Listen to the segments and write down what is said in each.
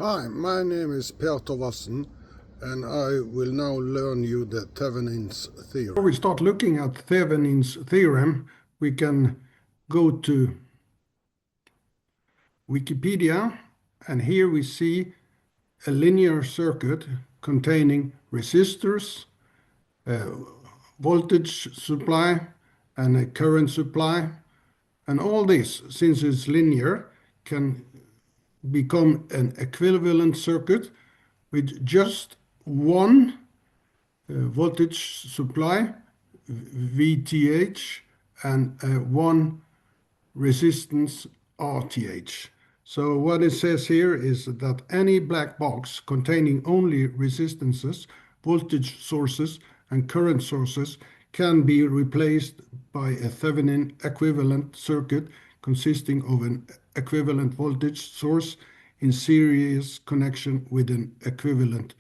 Hi, my name is Peter Wassen, and I will now learn you the Thevenin's theorem. Before we start looking at Thevenin's theorem, we can go to Wikipedia, and here we see a linear circuit containing resistors, voltage supply, and a current supply. And all this, since it's linear, can become an equivalent circuit with just one voltage supply, VTH, and one resistance, RTH. So what it says here is that any black box containing only resistances, voltage sources, and current sources can be replaced by a Thevenin equivalent circuit consisting of an equivalent voltage source in series connection with an equivalent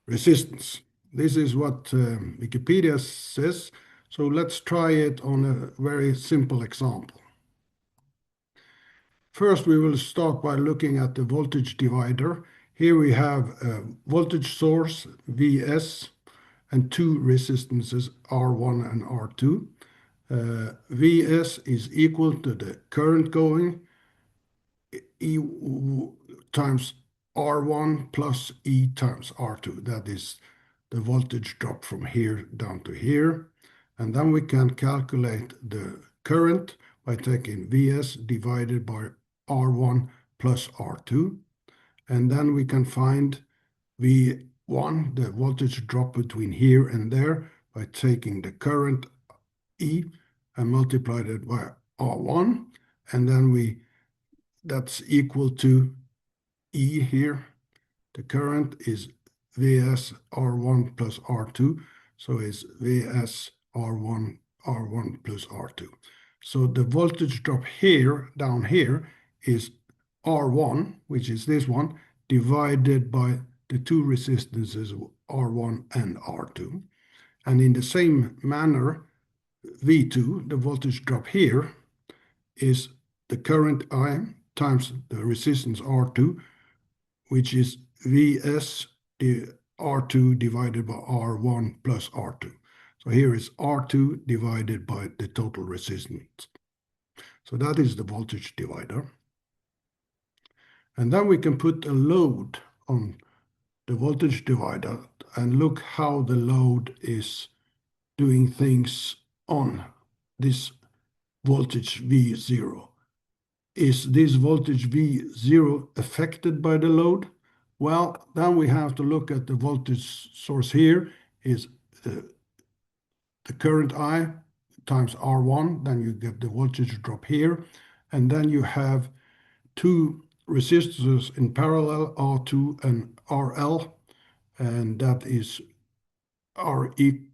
resistance. This is what Wikipedia says. So let's try it on a very simple example. First, we will start by looking at the voltage divider. Here we have a voltage source, Vs, and two resistances, R1 and R2. Vs is equal to the current going, E times R1 plus E times R2. That is the voltage drop from here down to here. And then we can calculate the current by taking Vs divided by R1 plus R2. And then we can find V1, the voltage drop between here and there, by taking the current E and multiplied it by R1. And then that's equal to E here. The current is Vs R1 plus R2. So it's Vs R1 plus R2. So the voltage drop here, down here, is R1, which is this one, divided by the two resistances R1 and R2. And in the same manner, V2, the voltage drop here, is the current I times the resistance R2, which is Vs R2 divided by R1 plus R2. So here is R2 divided by the total resistance. So that is the voltage divider. And then we can put a load on the voltage divider and look how the load is doing things on this voltage V0. Is this voltage V0 affected by the load? Well, then we have to look at the voltage source here is the current I times R1, then you get the voltage drop here, and then you have two resistors in parallel, R2 and RL, and that is REQ,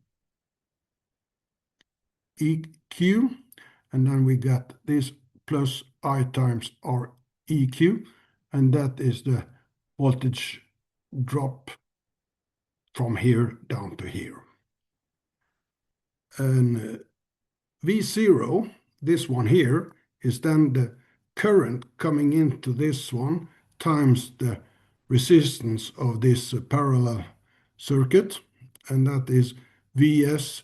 and then we got this plus I times REQ, and that is the voltage drop from here down to here. And V0, this one here, is then the current coming into this one times the resistance of this parallel circuit, and that is Vs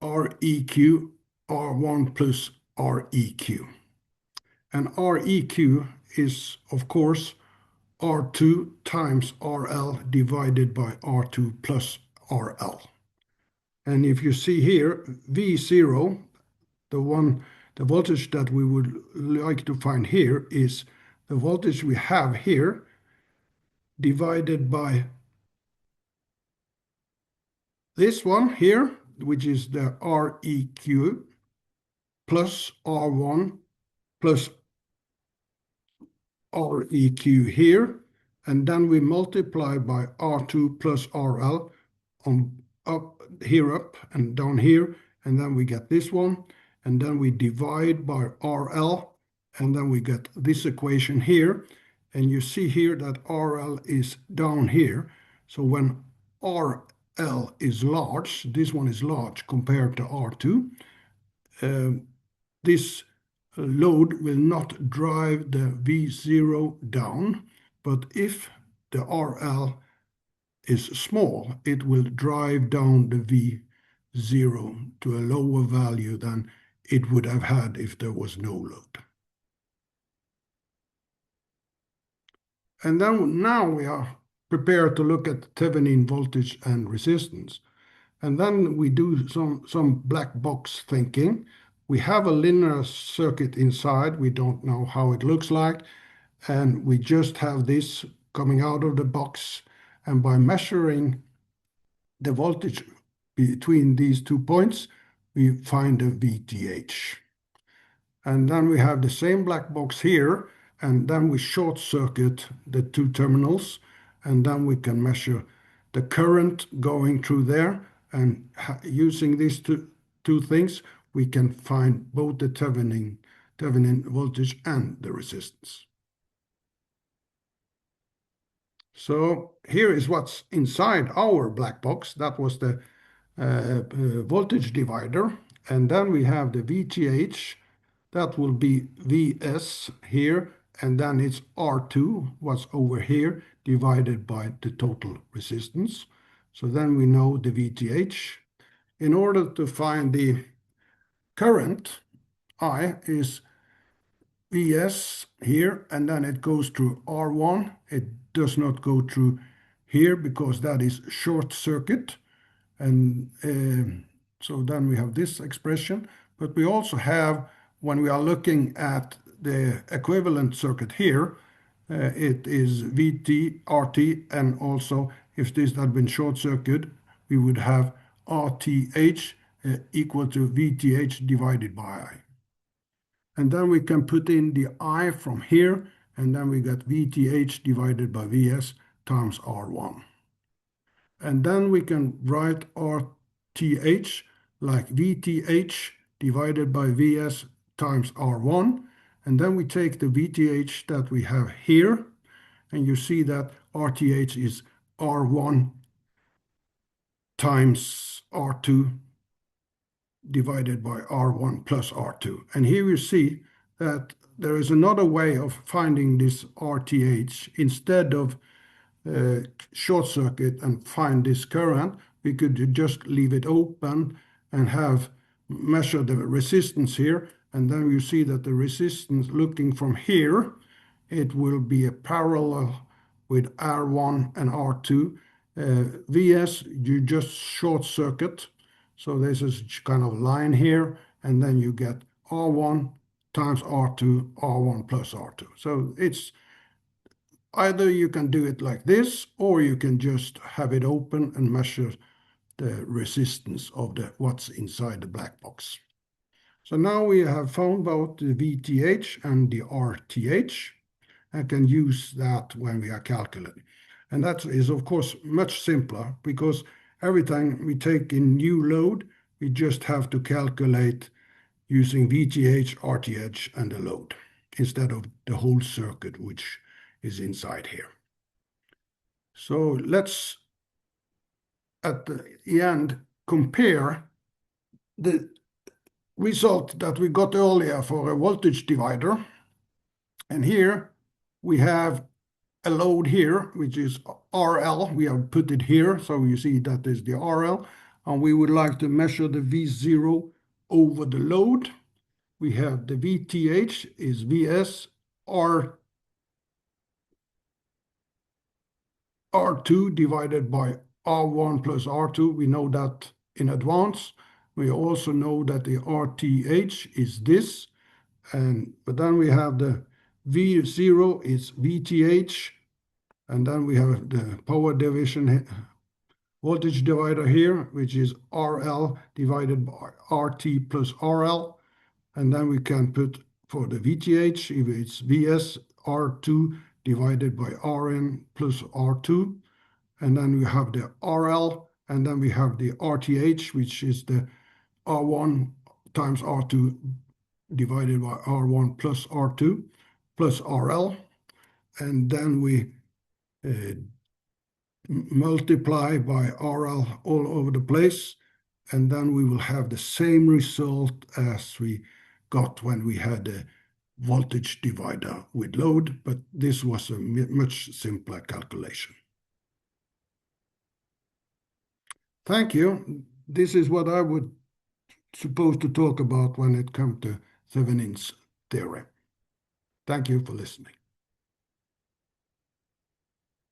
REQ R1 plus REQ. And REQ is, of course, R2 times RL divided by R2 plus RL. And if you see here, V0, the voltage that we would like to find here is the voltage we have here divided by this one here, which is the REQ plus R1 plus REQ here, and then we multiply by R2 plus RL on up and down here, and then we get this one, and then we divide by RL, and then we get this equation here, and you see here that RL is down here. So when RL is large, this one is large compared to R2, this load will not drive the V0 down, but if the RL is small, it will drive down the V0 to a lower value than it would have had if there was no load. And then now we are prepared to look at Thevenin voltage and resistance. And then we do some black box thinking. We have a linear circuit inside. We don't know how it looks like. And we just have this coming out of the box. And by measuring the voltage between these 2 points, we find a VTH. And then we have the same black box here, and then we short circuit the 2 terminals, and then we can measure the current going through there, and using these two things, we can find both the Thevenin voltage and the resistance. So here is what's inside our black box. That was the voltage divider, and then we have the VTH. That will be Vs here, and then it's R2, what's over here, divided by the total resistance. So then we know the VTH. In order to find the current, I is Vs here, and then it goes through R1. It does not go through here because that is short circuit. And so then we have this expression, but we also have, when we are looking at the equivalent circuit here, it is VT, RT, and also if this had been short circuit, we would have RTH equal to VTH divided by I. And then we can put in the I from here, and then we get VTH divided by Vs times R1. And then we can write RTH like VTH divided by Vs times R1. And then we take the VTH that we have here, and you see that RTH is R1 times R2 divided by R1 plus R2. And here you see that there is another way of finding this RTH. Instead of short circuit and find this current, we could just leave it open and have measure the resistance here, and then you see that the resistance looking from here, it will be a parallel with R1 and R2. Vs, you just short circuit, so this is kind of line here, and then you get R1 times R2, R1 plus R2. So it's either you can do it like this, or you can just have it open and measure the resistance of what's inside the black box. So now we have found both the VTH and the RTH, and can use that when we are calculating. And that is, of course, much simpler, because every time we take in new load, we just have to calculate using VTH, RTH, and the load, instead of the whole circuit, which is inside here. So let's, at the end, compare the result that we got earlier for a voltage divider. And here we have a load here, which is RL. We have put it here, so you see that is the RL. And we would like to measure the V0 over the load. We have the VTH is Vs, R2 divided by R1 plus R2. We know that in advance. We also know that the RTH is this, but then we have the V0 is VTH, and then we have the power division voltage divider here, which is RL divided by RT plus RL, and then we can put for the VTH, if it's Vs, R2 divided by Rn plus R2, and then we have the RL, and then we have the RTH, which is the R1 times R2 divided by R1 plus R2 plus RL, and then we multiply by RL all over the place, and then we will have the same result as we got when we had the voltage divider with load, but this was a much simpler calculation. Thank you. This is what I would suppose to talk about when it comes to Thevenin's theorem. Thank you for listening.